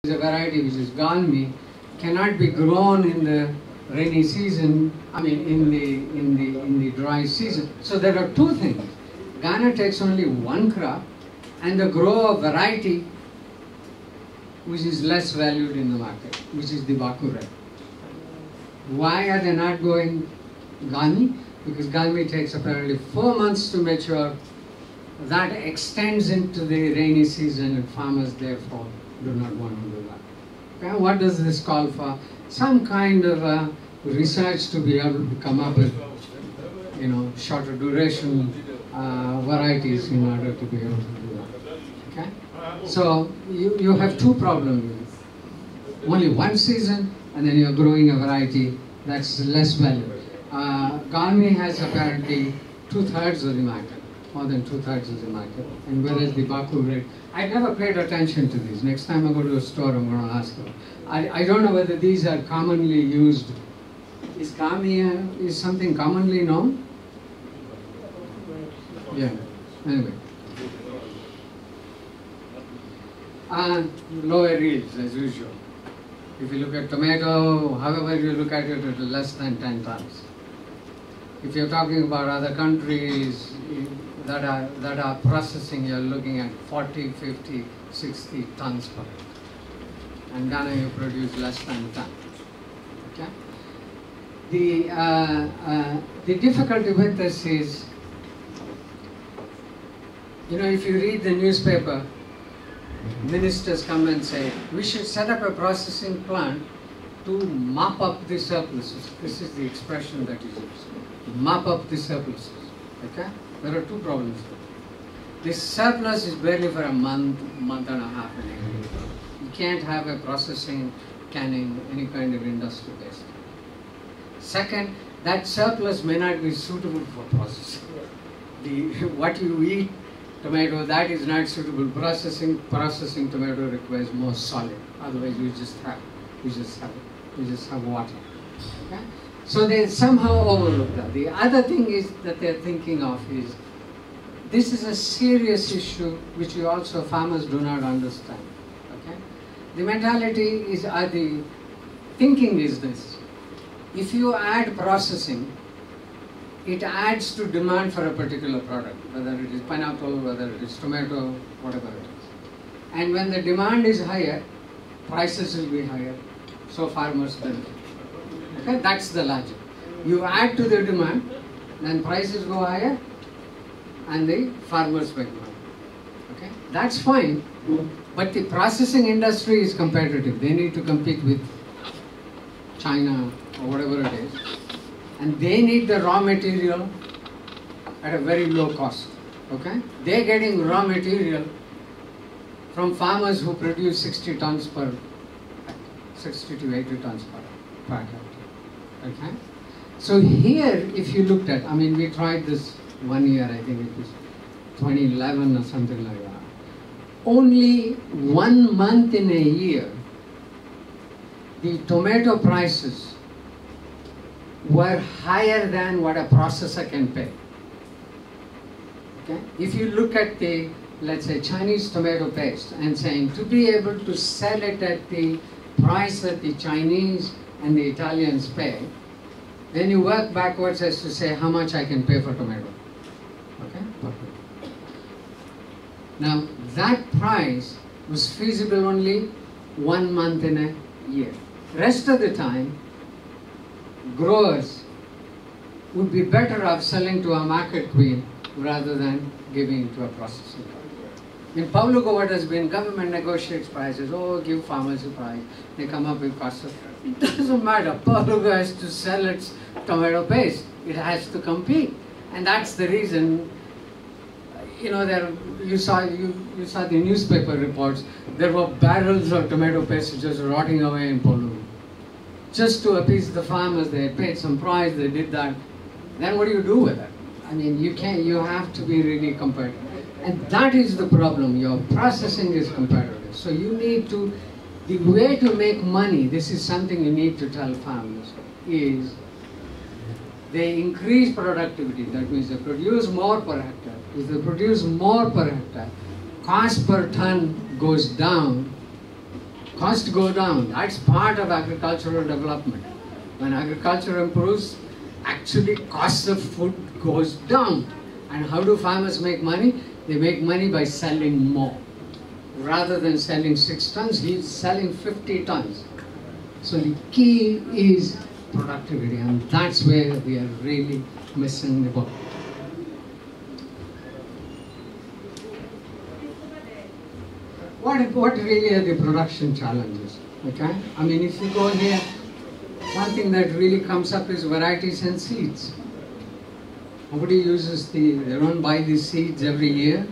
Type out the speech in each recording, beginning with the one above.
is a variety which is Galmi, cannot be grown in the rainy season, I mean in the dry season. So there are two things. Ghana takes only one crop and they grow a variety which is less valued in the market, which is the Baku Red. Why are they not going Galmi? Because Galmi takes apparently 4 months to mature. That extends into the rainy season and farmers therefore do not want to do that. Okay? What does this call for? Some kind of research to be able to come up with, shorter duration varieties in order to be able to do that. Okay? So you have two problems. Only one season and then you're growing a variety that's less valued. Galmi has apparently 2/3 of the market, more than 2/3 of the market, and whereas the Baku Red, I never paid attention to these. Next time I go to a store, I'm going to ask them. I don't know whether these are commonly used. Is Galmi is something commonly known? Yeah. Anyway. Lower yields as usual. If you look at tomato, however you look at it, it is less than 10 tons. If you're talking about other countries that are processing, you're looking at 40, 50, 60 tons per acre. And Ghana, you produce less than 10. Okay? The difficulty with this is, if you read the newspaper, ministers come and say, we should set up a processing plant to mop up the surpluses. This is the expression that is used. Mop up the surpluses. Okay? There are two problems. This surplus is barely for a month and a half in a year. You can't have a processing, canning, any kind of industry based. Second, that surplus may not be suitable for processing. What you eat, tomato, that is not suitable. Processing tomato requires more solid. Otherwise, you just have water. Okay? So they somehow overlook that. The other thing is that they're thinking of is, this is a serious issue which farmers do not understand. Okay? The mentality is, the thinking is this: if you add processing, it adds to demand for a particular product, whether it is pineapple, whether it is tomato, whatever it is. And when the demand is higher, prices will be higher, so farmers benefit. Okay? That's the logic. You add to the demand, then prices go higher, and the farmers make money. Okay? That's fine, but the processing industry is competitive. They need to compete with China or whatever it is. And they need the raw material at a very low cost. Okay? They're getting raw material from farmers who produce 60 to 80 tons per hectare. Okay? So here, if you looked at, we tried this 1 year, I think it was 2011 or something like that. Only 1 month in a year, the tomato prices were higher than what a processor can pay. Okay? If you look at the, let's say, Chinese tomato paste and saying, to be able to sell it at the price that the Chinese and the Italians pay, then you work backwards as to say how much I can pay for tomato. Okay? Now, that price was feasible only 1 month in a year. Rest of the time, growers would be better off selling to a market queen rather than giving it to a processing company. In Paulugo, what has been, government negotiates prices, give farmers a price, they come up with costs. It doesn't matter, Paulugo has to sell its tomato paste, it has to compete. And that's the reason, you saw the newspaper reports, there were barrels of tomato paste just rotting away in Paulugo. Just to appease the farmers, they paid some price, they did that. Then what do you do with it? You have to be really competitive. And that is the problem, your processing is competitive. So you need to, the way to make money, this is something you need to tell farmers, is they increase productivity. That means they produce more per hectare. If they produce more per hectare, cost per ton goes down, costs go down. That's part of agricultural development. When agriculture improves, actually cost of food goes down. And how do farmers make money? They make money by selling more. Rather than selling 6 tons, he's selling 50 tons. So the key is productivity, and that's where we are really missing the boat. What really are the production challenges? Okay, I mean, if you go here, one thing that really comes up is varieties and seeds. Nobody uses they don't buy these seeds every year.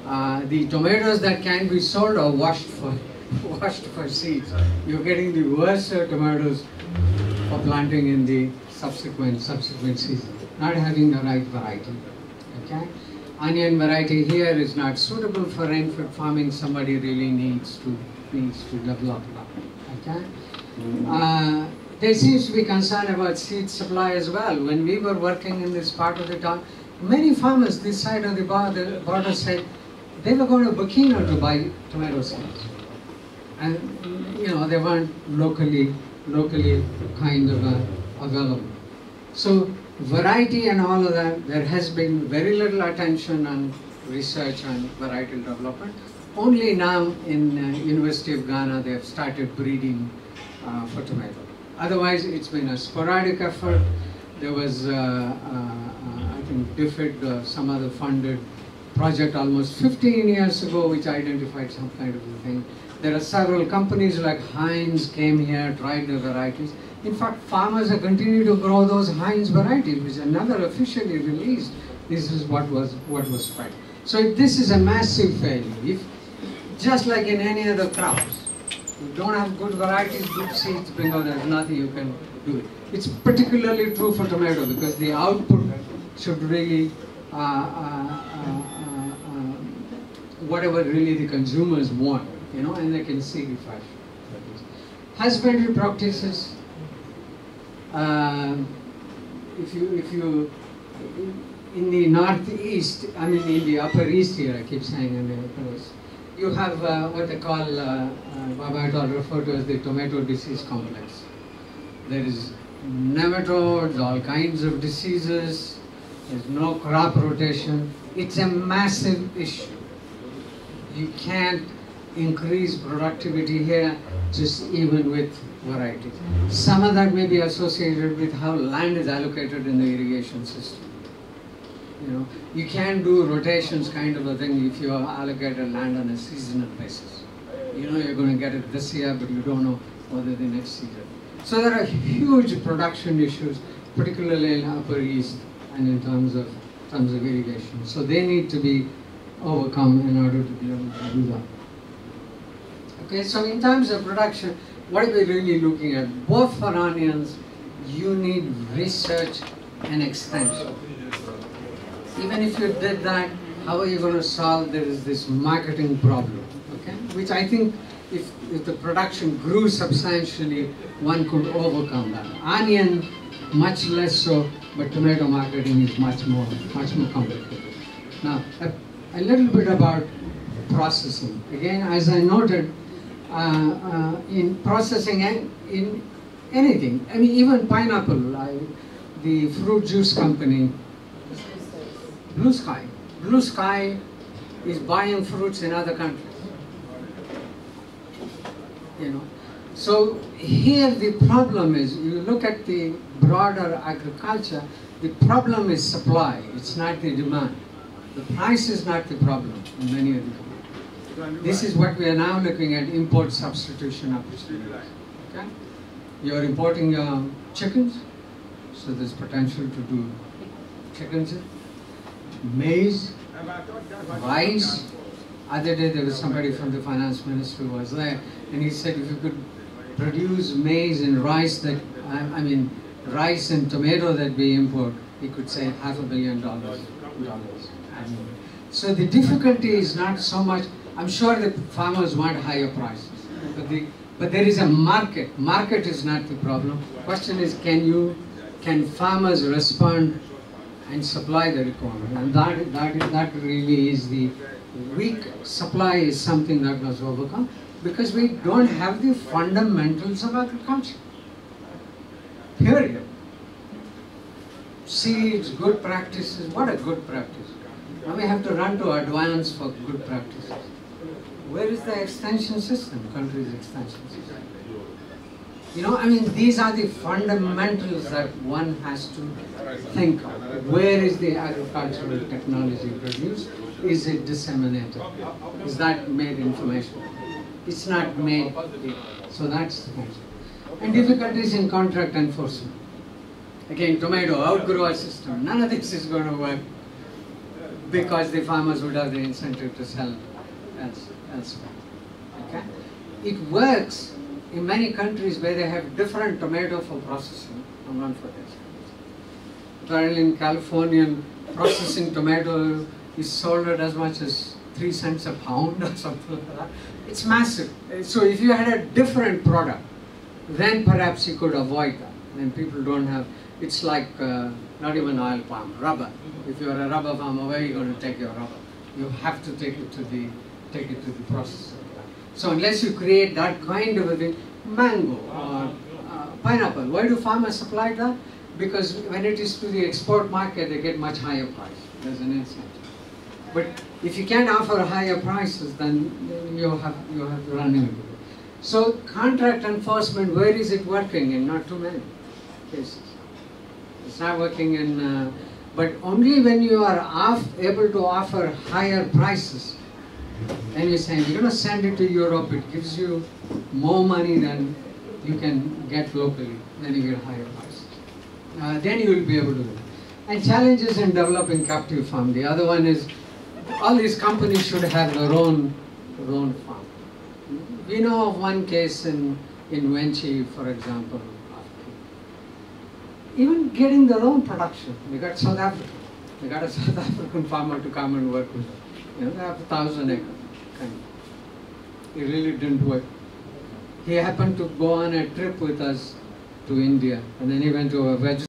The tomatoes that can be sold are washed for seeds. You're getting the worst tomatoes for planting in the subsequent season. Not having the right variety. Okay, onion variety here is not suitable for rainfed farming. Somebody really needs to develop that. Okay. There seems to be concern about seed supply as well. When we were working in this part of the town, many farmers this side of the border said they were going to Burkina to buy tomato seeds, and they weren't locally kind of available. So variety and all of that, there has been very little attention on research on varietal development. Only now in University of Ghana they have started breeding for tomato. Otherwise, it's been a sporadic effort. There was, I think, DFID, some other funded project almost 15 years ago, which identified some kind of a thing. There are several companies like Heinz came here, tried the varieties. In fact, farmers have continued to grow those Heinz varieties, which are never officially released. This is what was spread. So this is a massive failure. If, just like in any other crops, you don't have good varieties, good seeds, there's nothing you can do it. It's particularly true for tomato because the output should really, whatever really the consumers want, and they can see the fashion. Husbandry practices. If you in the northeast, I mean in the upper east here, I keep saying in the upper east, you have what they call, Baba et al. Referred to as the tomato disease complex. There is nematodes, all kinds of diseases, there's no crop rotation. It's a massive issue. You can't increase productivity here just even with varieties. Some of that may be associated with how land is allocated in the irrigation system. You can't do rotations kind of a thing if you allocate land on a seasonal basis. You're going to get it this year, but you don't know whether the next season. So there are huge production issues, particularly in Upper East and in terms of irrigation. So they need to be overcome in order to be able to do that. Okay, so in terms of production, what are we really looking at? Both for onions, you need research and extension. Even if you did that, how are you going to solve this marketing problem? Okay, which I think if the production grew substantially, one could overcome that. Onion, much less so, but tomato marketing is much more complicated. Now, a little bit about processing. Again, as I noted, in processing in anything, I mean even pineapple, the fruit juice company, Blue Sky is buying fruits in other countries. So here the problem is, you look at the broader agriculture, the problem is supply, it's not the demand. The price is not the problem in many of the countries. This is what we are now looking at, import substitution opportunities. Okay? You're importing chickens, so there's potential to do chickens. Maize, rice. Other day there was somebody from the finance ministry who was there, and he said if you could produce maize and rice that, rice and tomato that we import, he could save $500 million. So the difficulty is not so much, I'm sure the farmers want higher prices, but there is a market. Market is not the problem. Question is, can farmers respond and supply the requirement? And that really is the weak supply is something that must overcome. Because we don't have the fundamentals of agriculture. Period. Seeds, good practices, what a good practice. Now we have to run to advance for good practices. Where is the extension system, country's extension system? You know, I mean, these are the fundamentals that one has to think of. Where is the agricultural technology produced? Is it disseminated? Is that made information? It's not made. So that's the point. And difficulties in contract enforcement. Again, tomato outgrower system. None of this is going to work because the farmers would have the incentive to sell elsewhere. Okay? It works in many countries where they have different tomato for processing. I'm not for this. Apparently in California, processing tomato is sold at as much as 3 cents a pound or something like that. It's massive. So if you had a different product, then perhaps you could avoid that. Then people don't have, it's like not even oil palm, rubber. If you're a rubber farmer, where are you going to take your rubber? You have to take it to the processor. So unless you create that kind of a thing, mango or pineapple, why do farmers supply that? Because when it is to the export market, they get much higher price. There's an incentive. But if you can't offer higher prices, then you have to run into it. So contract enforcement, where is it working in? Not too many cases. It's not working in, but only when you are able to offer higher prices. Then you're saying, you're going to send it to Europe, it gives you more money than you can get locally, then you get higher prices. Then you will be able to do it. And challenges in developing captive farm. The other one is, all these companies should have their own farm. We know of one case in Wenchi, for example. Even getting their own production. We got South Africa. They got a South African farmer to come and work with them. You know, they have 1,000 acres. It really didn't work. He happened to go on a trip with us to India, and then he went to a vegetable